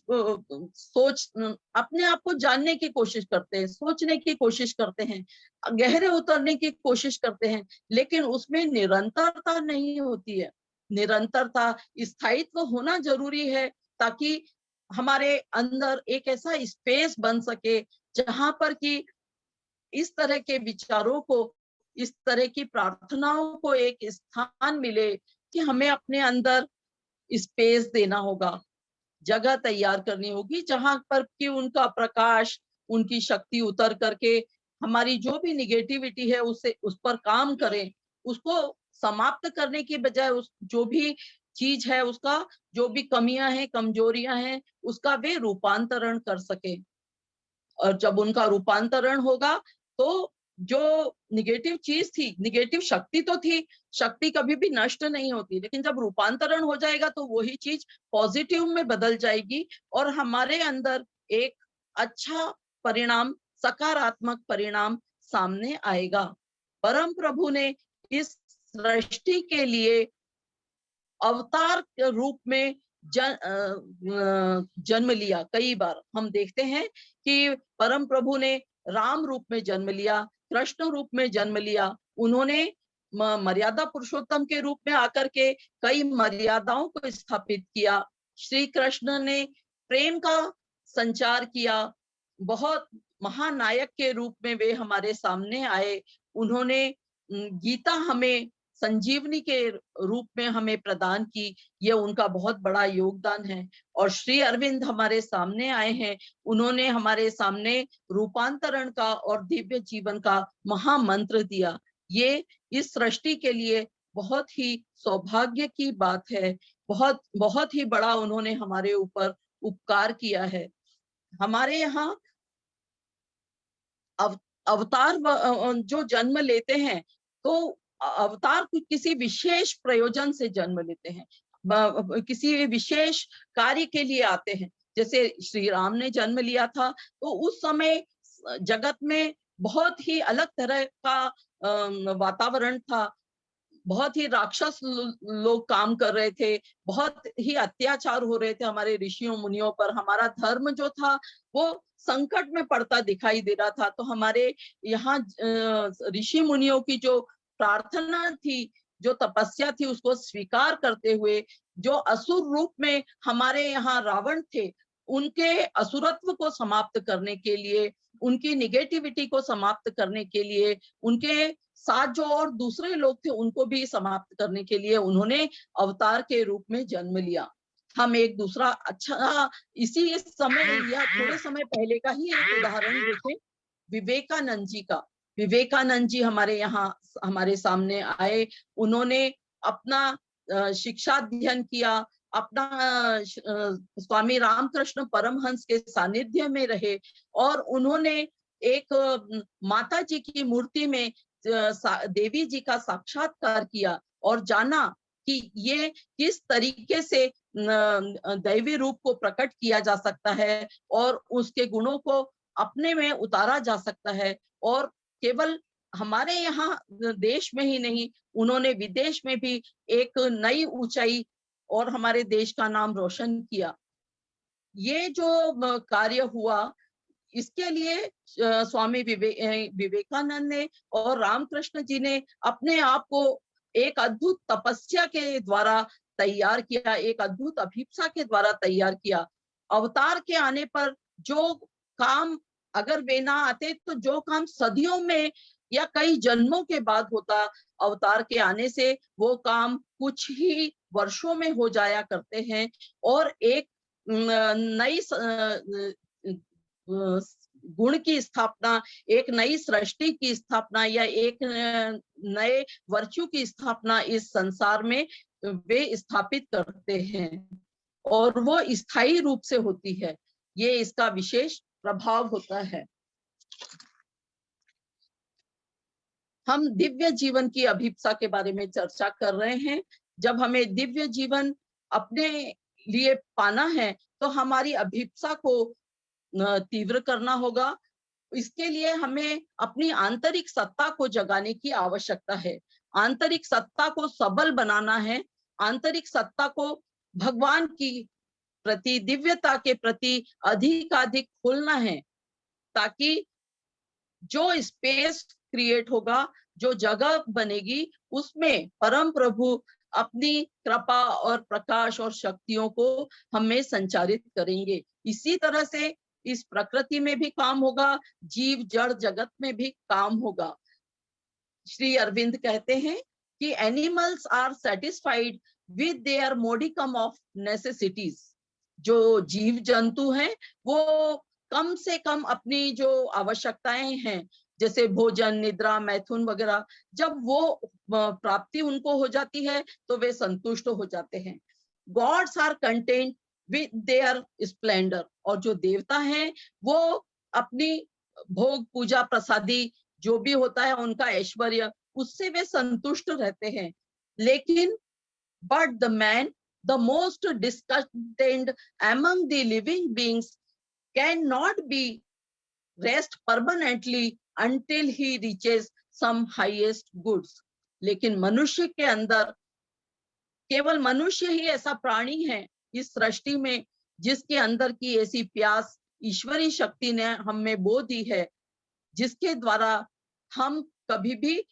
अपने आप को जानने की कोशिश करते हैं, सोचने की कोशिश करते हैं, गहरे उतरने की कोशिश करते हैं, लेकिन उसमें निरंतरता नहीं होती है। निरंतरता, स्थायित्व होना जरूरी है ताकि हमारे अंदर एक ऐसा स्पेस बन सके जहां पर कि इस तरह के विचारों को, इस तरह की प्रार्थनाओं को एक स्थान मिले कि हमें अपने अंदर स्पेस देना होगा, जगह तैयार करनी होगी जहां पर कि उनका प्रकाश, उनकी शक्ति उतर करके हमारी जो भी निगेटिविटी है उस पर काम करें, उसको समाप्त करने की बजाय उस जो भी चीज है, उसका जो भी कमियां हैं, कमजोरियां हैं, उसका वे रूपांतरण कर सके। और जब उनका रूपांतरण होगा तो जो निगेटिव चीज थी, निगेटिव शक्ति तो थी, शक्ति कभी भी नष्ट नहीं होती, लेकिन जब रूपांतरण हो जाएगा तो वही चीज पॉजिटिव में बदल जाएगी और हमारे अंदर एक अच्छा परिणाम, सकारात्मक परिणाम सामने आएगा। परम प्रभु ने इस सृष्टि के लिए अवतार के रूप में जन्म लिया। कई बार हम देखते हैं कि परम प्रभु ने राम रूप में जन्म लिया, कृष्ण रूप में जन्म लिया। उन्होंने मर्यादा पुरुषोत्तम के रूप में आकर के कई मर्यादाओं को स्थापित किया। श्री कृष्ण ने प्रेम का संचार किया, बहुत महानायक के रूप में वे हमारे सामने आए। उन्होंने गीता हमें संजीवनी के रूप में हमें प्रदान की, ये उनका बहुत बड़ा योगदान है। और श्री अरविंद हमारे सामने आए हैं, उन्होंने हमारे सामने रूपांतरण का और दिव्य जीवन का महामंत्र दिया। ये इस सृष्टि के लिए बहुत ही सौभाग्य की बात है, बहुत बहुत ही बड़ा उन्होंने हमारे ऊपर उपकार किया है। हमारे यहाँ अवतार जो जन्म लेते हैं तो अवतार किसी विशेष प्रयोजन से जन्म लेते हैं, किसी विशेष कार्य के लिए आते हैं। जैसे श्री राम ने जन्म लिया था तो उस समय जगत में बहुत ही अलग तरह का वातावरण था, बहुत ही राक्षस लोग काम कर रहे थे, बहुत ही अत्याचार हो रहे थे हमारे ऋषियों मुनियों पर। हमारा धर्म जो था वो संकट में पड़ता दिखाई दे रहा था। तो हमारे यहाँ ऋषि मुनियों की जो प्रार्थना थी, जो तपस्या थी, उसको स्वीकार करते हुए जो असुर रूप में हमारे यहाँ रावण थे, उनके असुरत्व को समाप्त करने के लिए, उनकी निगेटिविटी को समाप्त करने के लिए, उनके साथ जो और दूसरे लोग थे उनको भी समाप्त करने के लिए उन्होंने अवतार के रूप में जन्म लिया। हम एक दूसरा अच्छा इसी समय या थोड़े समय पहले का ही एक उदाहरण देखें, विवेकानंद जी का। विवेकानंद जी हमारे यहाँ हमारे सामने आए, उन्होंने अपना शिक्षा अध्ययन किया, अपना स्वामी रामकृष्ण परमहंस के सानिध्य में रहे और उन्होंने एक माता जी की मूर्ति में देवी जी का साक्षात्कार किया और जाना कि ये किस तरीके से दैवी रूप को प्रकट किया जा सकता है और उसके गुणों को अपने में उतारा जा सकता है। और केवल हमारे यहाँ देश में ही नहीं, उन्होंने विदेश में भी एक नई ऊंचाई और हमारे देश का नाम रोशन किया। ये जो कार्य हुआ, इसके लिए स्वामी विवेकानंद ने और रामकृष्ण जी ने अपने आप को एक अद्भुत तपस्या के द्वारा तैयार किया, एक अद्भुत अभिप्सा के द्वारा तैयार किया। अवतार के आने पर जो काम अगर वे ना आते तो जो काम सदियों में या कई जन्मों के बाद होता, अवतार के आने से वो काम कुछ ही वर्षों में हो जाया करते हैं और एक नई गुण की स्थापना, एक नई सृष्टि की स्थापना या एक नए वर्चू की स्थापना इस संसार में वे स्थापित करते हैं और वो स्थायी रूप से होती है। ये इसका विशेष प्रभाव होता है। हम दिव्य जीवन की अभिप्सा के बारे में चर्चा कर रहे हैं। जब हमें दिव्य जीवन अपने लिए पाना है तो हमारी अभिप्सा को तीव्र करना होगा। इसके लिए हमें अपनी आंतरिक सत्ता को जगाने की आवश्यकता है। आंतरिक सत्ता को सबल बनाना है, आंतरिक सत्ता को भगवान की प्रति, दिव्यता के प्रति अधिकाधिक खोलना है, ताकि जो स्पेस क्रिएट होगा, जो जगह बनेगी, उसमें परम प्रभु अपनी कृपा और प्रकाश और शक्तियों को हमें संचारित करेंगे। इसी तरह से इस प्रकृति में भी काम होगा, जीव जड़ जगत में भी काम होगा। श्री अरविंद कहते हैं कि animals are satisfied with their modicum of necessities. जो जीव जंतु हैं वो कम से कम अपनी जो आवश्यकताएं हैं, जैसे भोजन, निद्रा, मैथुन वगैरह, जब वो प्राप्ति उनको हो जाती है तो वे संतुष्ट हो जाते हैं। Gods are content with their splendour. और जो देवता हैं वो अपनी भोग, पूजा, प्रसादी जो भी होता है उनका ऐश्वर्य, उससे वे संतुष्ट रहते हैं। लेकिन but the man, the most discontent among the living beings, cannot be rest permanently until he reaches some highest goods. लेकिन मनुष्य के अंदर, केवल मनुष्य ही ऐसा प्राणी है इस सृष्टि में जिसके अंदर की ऐसी प्यास ईश्वरी शक्ति ने हमें बो दी है, जिसके द्वारा हम कभी भी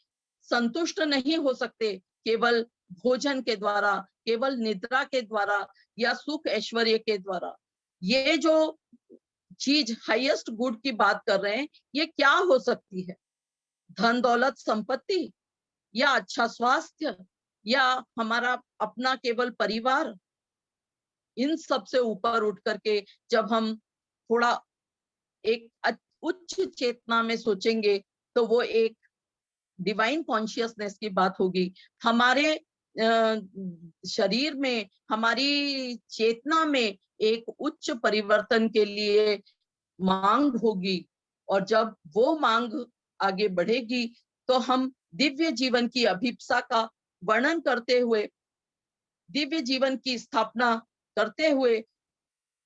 संतुष्ट नहीं हो सकते केवल भोजन के द्वारा, केवल निद्रा के द्वारा या सुख ऐश्वर्य के द्वारा। ये जो चीज हाईएस्ट गुड की बात कर रहे हैं, ये क्या हो सकती है? धन दौलत संपत्ति, या अच्छा स्वास्थ्य, या हमारा अपना केवल परिवार? इन सब से ऊपर उठ करके जब हम थोड़ा एक उच्च चेतना में सोचेंगे तो वो एक डिवाइन कॉन्शियसनेस की बात होगी। हमारे शरीर में, हमारी चेतना में एक उच्च परिवर्तन के लिए मांग होगी, और जब वो मांग आगे बढ़ेगी तो हम दिव्य जीवन की अभिप्सा का वर्णन करते हुए, दिव्य जीवन की स्थापना करते हुए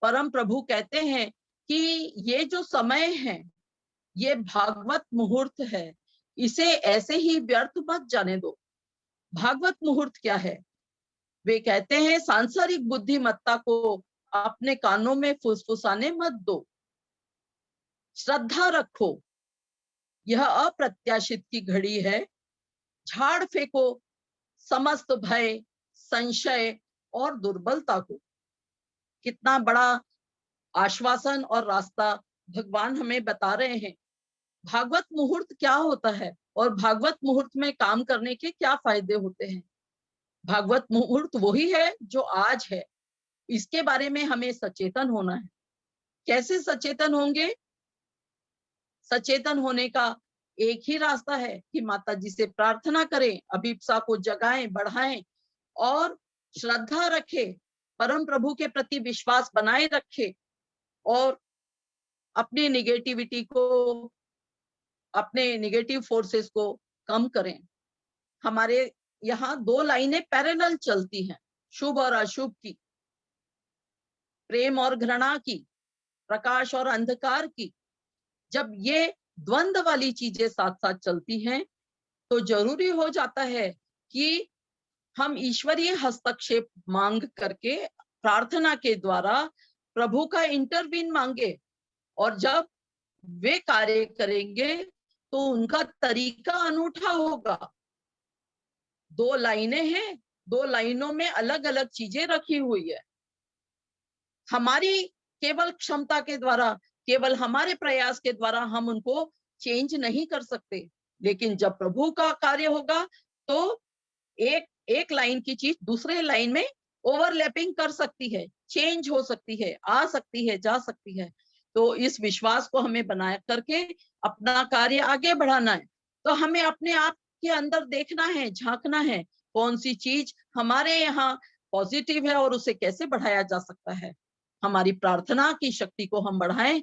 परम प्रभु कहते हैं कि ये जो समय है ये भागवत मुहूर्त है, इसे ऐसे ही व्यर्थ मत जाने दो। भागवत मुहूर्त क्या है? वे कहते हैं सांसारिक बुद्धिमत्ता को अपने कानों में फुसफुसाने मत दो, श्रद्धा रखो, यह अप्रत्याशित की घड़ी है। झाड़ फेंको समस्त भय, संशय और दुर्बलता को। कितना बड़ा आश्वासन और रास्ता भगवान हमें बता रहे हैं। भागवत मुहूर्त क्या होता है और भागवत मुहूर्त में काम करने के क्या फायदे होते हैं? भागवत मुहूर्त वही है जो आज है, इसके बारे में हमें सचेतन होना है। कैसे सचेतन होंगे? सचेतन होने का एक ही रास्ता है कि माता जी से प्रार्थना करें, अभिप्सा को जगाएं, बढ़ाएं और श्रद्धा रखें, परम प्रभु के प्रति विश्वास बनाए रखें और अपनी निगेटिविटी को, अपने निगेटिव फोर्सेस को कम करें। हमारे यहाँ दो लाइनें पैरेलल चलती हैं, शुभ और अशुभ की, प्रेम और घृणा की, प्रकाश और अंधकार की। जब ये द्वंद्व वाली चीजें साथ साथ चलती हैं तो जरूरी हो जाता है कि हम ईश्वरीय हस्तक्षेप मांग करके प्रार्थना के द्वारा प्रभु का इंटरवीन मांगे, और जब वे कार्य करेंगे तो उनका तरीका अनूठा होगा। 2 लाइनें हैं, 2 लाइनों में अलग अलग चीजें रखी हुई है। हमारी केवल क्षमता के द्वारा, केवल हमारे प्रयास के द्वारा हम उनको चेंज नहीं कर सकते, लेकिन जब प्रभु का कार्य होगा तो एक लाइन की चीज दूसरे लाइन में ओवरलैपिंग कर सकती है, चेंज हो सकती है, आ सकती है, जा सकती है। तो इस विश्वास को हमें बनाए करके अपना कार्य आगे बढ़ाना है। तो हमें अपने आप के अंदर देखना है, झांकना है, कौन सी चीज हमारे यहाँ पॉजिटिव है और उसे कैसे बढ़ाया जा सकता है। हमारी प्रार्थना की शक्ति को हम बढ़ाएं,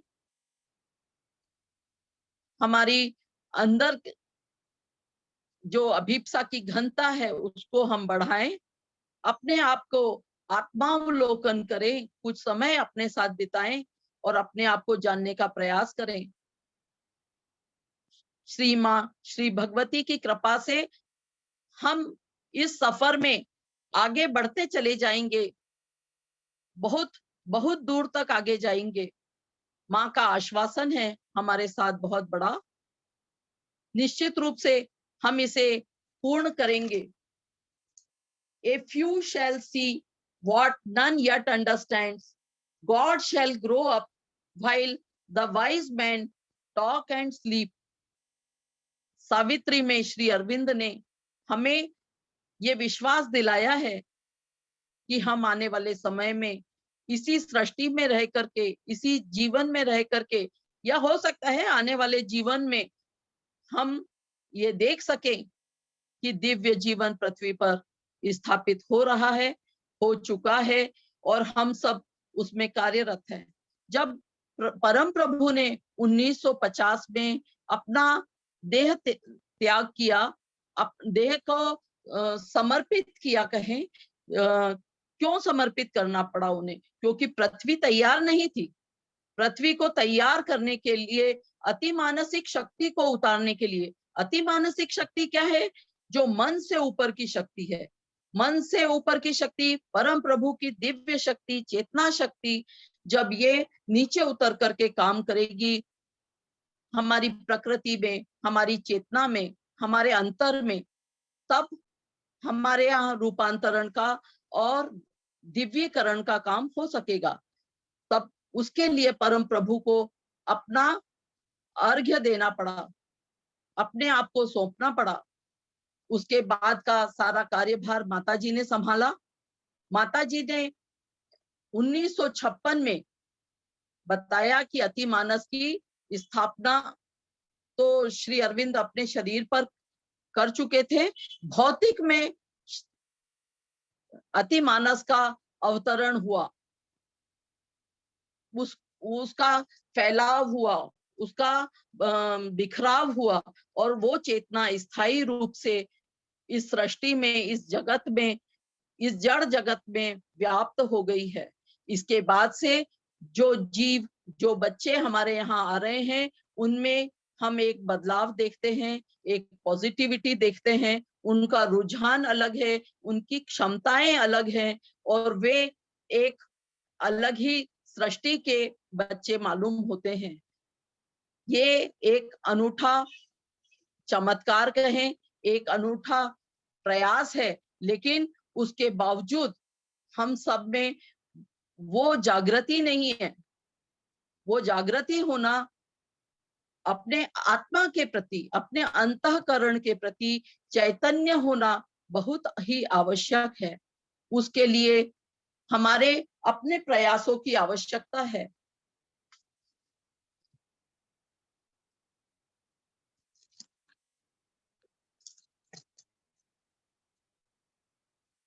हमारी अंदर जो अभिप्सा की घनता है उसको हम बढ़ाएं, अपने आप को आत्मावलोकन करें, कुछ समय अपने साथ बिताएं और अपने आप को जानने का प्रयास करें। श्री माँ श्री भगवती की कृपा से हम इस सफर में आगे बढ़ते चले जाएंगे, बहुत बहुत दूर तक आगे जाएंगे। माँ का आश्वासन है हमारे साथ बहुत बड़ा, निश्चित रूप से हम इसे पूर्ण करेंगे। A few shall see what none yet understands. God shall grow up while the wise men talk and sleep. Savitri में श्री अरविंद ने हमें ये विश्वास दिलाया है कि हम आने वाले समय में इसी सृष्टि में रह करके, इसी जीवन में रह करके, या हो सकता है आने वाले जीवन में हम ये देख सकें कि दिव्य जीवन पृथ्वी पर स्थापित हो रहा है, हो चुका है और हम सब उसमें कार्यरत हैं। जब परम प्रभु ने 1950 में अपना देह त्याग किया, देह को समर्पित किया, कहें क्यों समर्पित करना पड़ा उन्हें? क्योंकि पृथ्वी तैयार नहीं थी। पृथ्वी को तैयार करने के लिए, अति मानसिक शक्ति को उतारने के लिए, अति मानसिक शक्ति क्या है? जो मन से ऊपर की शक्ति है। मन से ऊपर की शक्ति, परम प्रभु की दिव्य शक्ति, चेतना शक्ति, जब ये नीचे उतर करके काम करेगी हमारी प्रकृति में, हमारी चेतना में, हमारे अंतर में, तब हमारे यहाँ रूपांतरण का और दिव्यकरण का काम हो सकेगा। तब उसके लिए परम प्रभु को अपना अर्घ्य देना पड़ा, अपने आप को सौंपना पड़ा। उसके बाद का सारा कार्यभार माताजी ने संभाला। माताजी ने 1956 में बताया कि अतिमानस की स्थापना तो श्री अरविंद अपने शरीर पर कर चुके थे। भौतिक में अतिमानस का अवतरण हुआ, उसका फैलाव हुआ, उसका बिखराव हुआ और वो चेतना स्थायी रूप से इस सृष्टि में, इस जगत में, इस जड़ जगत में व्याप्त हो गई है। इसके बाद से जो जीव, जो बच्चे हमारे यहाँ आ रहे हैं, उनमें हम एक बदलाव देखते हैं, एक पॉजिटिविटी देखते हैं। उनका रुझान अलग है, उनकी क्षमताएं अलग हैं और वे एक अलग ही सृष्टि के बच्चे मालूम होते हैं। ये एक अनूठा चमत्कार कहें, एक अनूठा प्रयास है, लेकिन उसके बावजूद हम सब में वो जागृति नहीं है। वो जागृति होना अपने आत्मा के प्रति, अपने अंतःकरण के प्रति चैतन्य होना बहुत ही आवश्यक है। उसके लिए हमारे अपने प्रयासों की आवश्यकता है।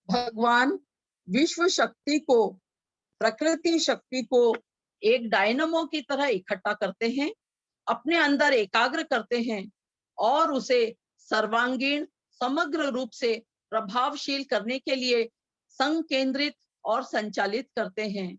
भगवान विश्व शक्ति को, प्रकृति शक्ति को एक डायनामो की तरह इकट्ठा करते हैं, अपने अंदर एकाग्र करते हैं और उसे सर्वांगीण समग्र रूप से प्रभावशील करने के लिए संकेंद्रित और संचालित करते हैं।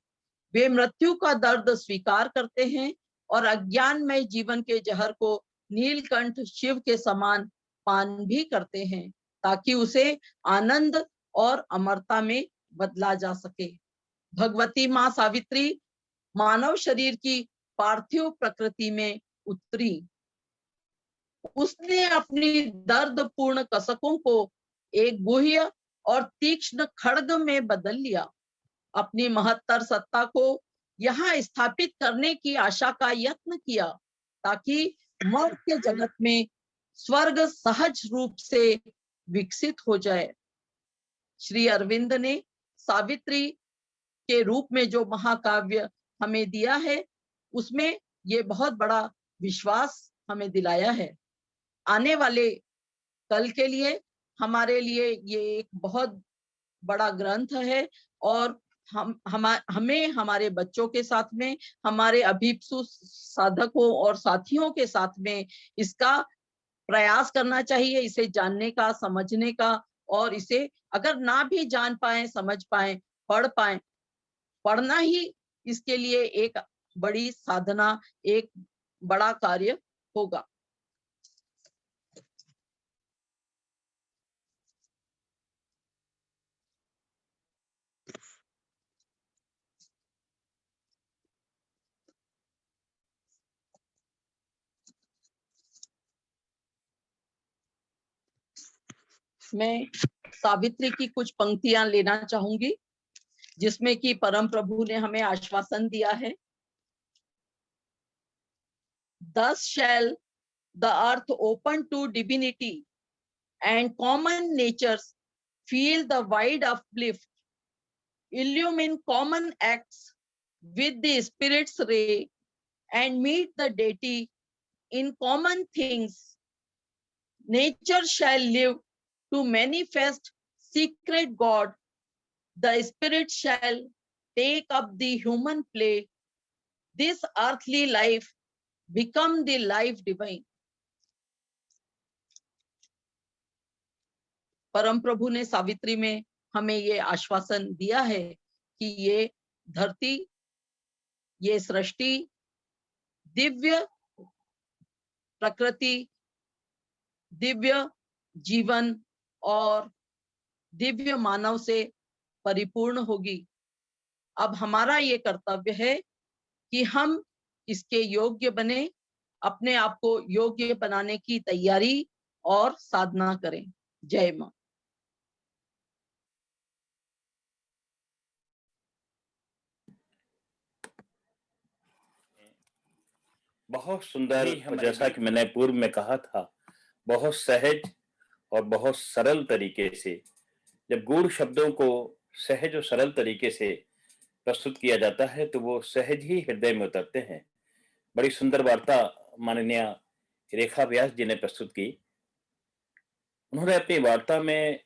वे मृत्यु का दर्द स्वीकार करते हैं और अज्ञानमय जीवन के जहर को नीलकंठ शिव के समान पान भी करते हैं, ताकि उसे आनंद और अमरता में बदला जा सके। भगवती माँ सावित्री मानव शरीर की पार्थिव प्रकृति में उतरी। उसने अपनी दर्दपूर्ण कसकों को एक गुह्य और तीक्ष्ण खड्ग में बदल लिया। अपनी महत्तर सत्ता को यहाँ स्थापित करने की आशा का यत्न किया, ताकि मर्त के जगत में स्वर्ग सहज रूप से विकसित हो जाए। श्री अरविंद ने सावित्री के रूप में जो महाकाव्य हमें दिया है, उसमें ये बहुत बड़ा विश्वास हमें दिलाया है। आने वाले कल के लिए हमारे लिए ये एक बहुत बड़ा ग्रंथ है, और हमें हमारे बच्चों के साथ में, हमारे अभिप्सु साधकों और साथियों के साथ में इसका प्रयास करना चाहिए, इसे जानने का, समझने का, और इसे अगर ना भी जान पाए, समझ पाए, पढ़ पाए, पढ़ना ही इसके लिए एक बड़ी साधना, एक बड़ा कार्य होगा। मैं सावित्री की कुछ पंक्तियां लेना चाहूंगी, जिसमें कि परम प्रभु ने हमें आश्वासन दिया है। Thus shall the earth open to divinity, and common natures feel the wide uplift, illumine common acts with the Spirit's ray, and meet the deity in common things. Nature shall live to manifest secret God. The Spirit shall take up the human play. This earthly life become the life divine. परम प्रभु ने सावित्री में हमें ये आश्वासन दिया है कि ये धरती, ये सृष्टि दिव्य प्रकृति, दिव्य जीवन और दिव्य मानव से परिपूर्ण होगी। अब हमारा ये कर्तव्य है कि हम इसके योग्य बने, अपने आप को योग्य बनाने की तैयारी और साधना करें। जय मां। बहुत सुंदर, जैसा कि मैंने पूर्व में कहा था, बहुत सहज और बहुत सरल तरीके से, जब गूढ़ शब्दों को सहज और सरल तरीके से प्रस्तुत किया जाता है तो वो सहज ही हृदय में उतरते हैं। बड़ी सुंदर वार्ता माननीय रेखा व्यास जी ने प्रस्तुत की। उन्होंने अपनी वार्ता में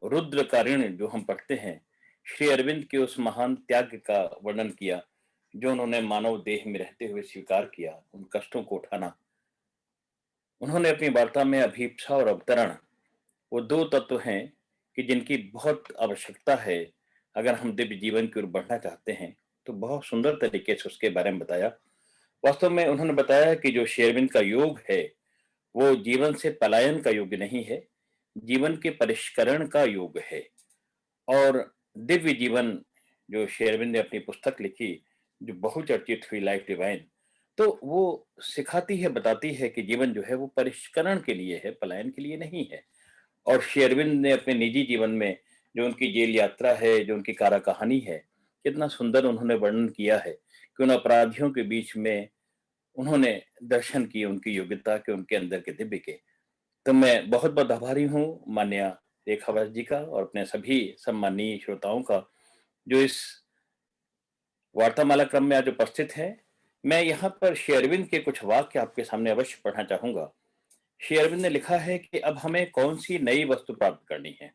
रुद्र का ऋण जो हम पढ़ते हैं, श्री अरविंद के उस महान त्याग का वर्णन किया जो उन्होंने मानव देह में रहते हुए स्वीकार किया, उन कष्टों को उठाना। उन्होंने अपनी वार्ता में अभीप्सा और अवतरण, वो दो तत्व हैं कि जिनकी बहुत आवश्यकता है अगर हम दिव्य जीवन की ओर बढ़ना चाहते हैं, तो बहुत सुंदर तरीके से उसके बारे में बताया। वास्तव में उन्होंने बताया कि जो श्री अरविंद का योग है वो जीवन से पलायन का योग नहीं है, जीवन के परिष्करण का योग है। और दिव्य जीवन जो श्री अरविंद ने अपनी पुस्तक लिखी जो बहुचर्चित हुई, लाइफ डिवाइन, तो वो सिखाती है, बताती है कि जीवन जो है वो परिष्करण के लिए है, पलायन के लिए नहीं है। और श्री अरविंद ने अपने निजी जीवन में जो उनकी जेल यात्रा है, जो उनकी कारा कहानी है, कितना सुंदर उन्होंने वर्णन किया है कि उन अपराधियों के बीच में उन्होंने दर्शन किए उनकी योग्यता के, उनके अंदर के दिव्य के। तो मैं बहुत बहुत आभारी हूँ माननीय रेखा व्यास जी का और अपने सभी सम्मानीय श्रोताओं का जो इस वार्तामाला क्रम में आज उपस्थित है। मैं यहाँ पर श्री अरविंद के कुछ वाक्य आपके सामने अवश्य पढ़ना चाहूंगा। श्री अरविंद ने लिखा है कि अब हमें कौन सी नई वस्तु प्राप्त करनी है,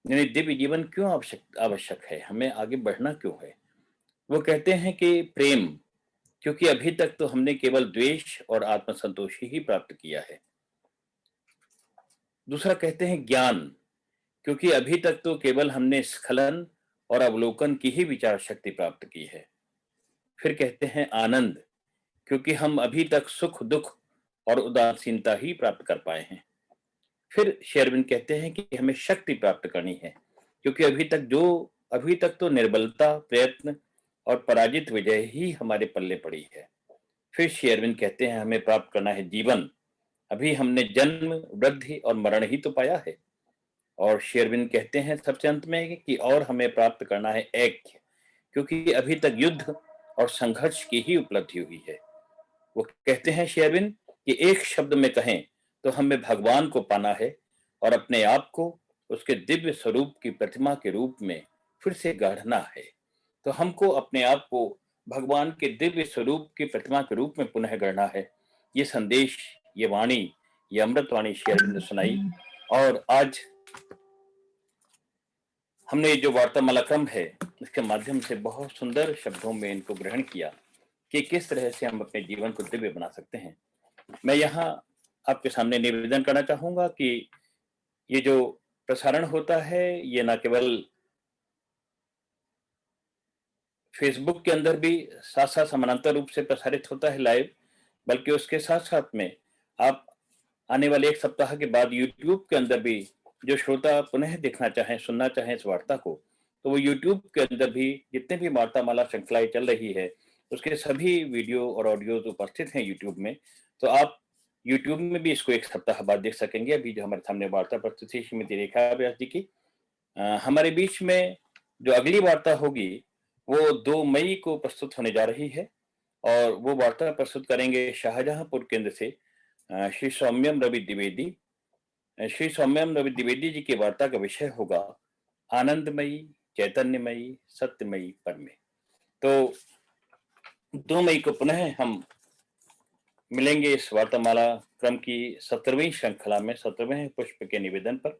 यानी दिव्य जीवन क्यों आवश्यक है, हमें आगे बढ़ना क्यों है। वो कहते हैं कि प्रेम, क्योंकि अभी तक तो हमने केवल द्वेष और आत्मसंतोष ही प्राप्त किया है। दूसरा कहते हैं ज्ञान, क्योंकि अभी तक तो केवल हमने स्खलन और अवलोकन की ही विचार शक्ति प्राप्त की है। फिर कहते हैं आनंद, क्योंकि हम अभी तक सुख दुख और उदासीनता ही प्राप्त कर पाए हैं। फिर श्री अरविंद कहते हैं कि हमें शक्ति प्राप्त करनी है, क्योंकि अभी तक तो निर्बलता, प्रयत्न और पराजित विजय ही हमारे पल्ले पड़ी है। फिर श्री अरविंद कहते हैं हमें प्राप्त करना है जीवन, अभी हमने जन्म, वृद्धि और मरण ही तो पाया है। और श्री अरविंद कहते हैं सबसे अंत में कि और हमें प्राप्त करना है ऐक्य, क्योंकि अभी तक युद्ध और संघर्ष की ही उपलब्धि हुई है। वो कहते हैं श्री अरविंद कि एक शब्द में कहें तो हमें भगवान को पाना है और अपने आप को उसके दिव्य स्वरूप की प्रतिमा के रूप में फिर से गढ़ना है। तो हमको अपने आप को भगवान के दिव्य स्वरूप की प्रतिमा के रूप में पुनः गढ़ना है। ये संदेश, ये वाणी, ये अमृत वाणी श्री अरविंद ने सुनाई। और आज हमने जो वार्तामाला क्रम है इसके माध्यम से बहुत सुंदर शब्दों में इनको ग्रहण किया कि किस तरह से हम अपने जीवन को दिव्य बना सकते हैं। मैं यहाँ आपके सामने निवेदन करना चाहूंगा कि ये जो प्रसारण होता है ये न केवल फेसबुक के अंदर भी साथ साथ समानांतर रूप से प्रसारित होता है लाइव, बल्कि उसके साथ साथ में आप आने वाले एक सप्ताह के बाद यूट्यूब के अंदर भी जो श्रोता पुनः देखना चाहें, सुनना चाहें इस वार्ता को, तो वो यूट्यूब के अंदर भी जितने भी वार्तामाला श्रृंखलाएं चल रही है उसके सभी वीडियो और ऑडियोज उपस्थित हैं यूट्यूब में। तो आप यूट्यूब में भी इसको एक सप्ताह बाद देख सकेंगे। अभी जो हमारे सामने वार्ता प्रस्तुत थी श्रीमती रेखा व्यास जी की, हमारे बीच में जो अगली वार्ता होगी वो 2 मई को प्रस्तुत होने जा रही है और वो वार्ता प्रस्तुत करेंगे शाहजहांपुर केंद्र से श्री सौम्यम रवि द्विवेदी। श्री सौम्यम रवि द्विवेदी जी की वार्ता का विषय होगा आनंदमयी, चैतन्यमयी, सत्यमयी परमे। तो 2 मई को पुनः हम मिलेंगे इस वार्तामाला क्रम की 17वीं श्रृंखला में 17वें पुष्प के निवेदन पर।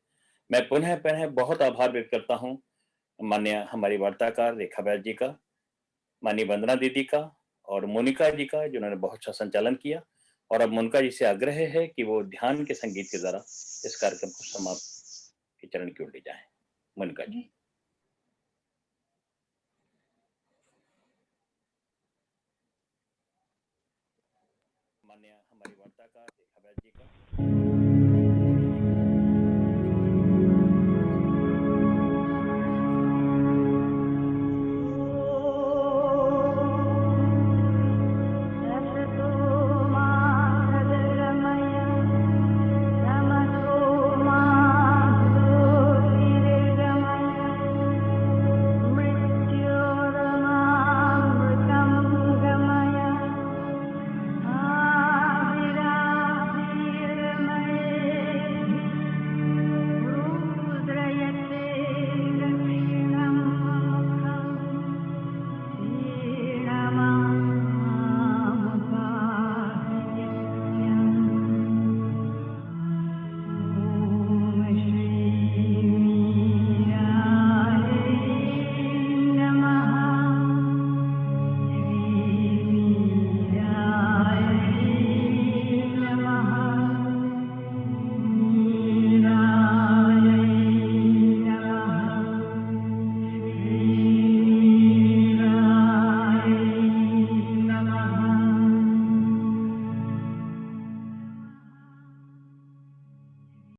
मैं पुनः पुनः बहुत आभार व्यक्त करता हूँ माननीय हमारी वार्ताकार रेखा व्यास जी का, माननीय वंदना दीदी का और मोनिका जी का जिन्होंने बहुत अच्छा संचालन किया। और अब मोनिका जी से आग्रह है कि वो ध्यान के संगीत के द्वारा इस कार्यक्रम को समाप्त के चरण की ओर ले जाएं। मोनिका जी। माननीय हमारी वार्ताकार रेखा व्यास जी का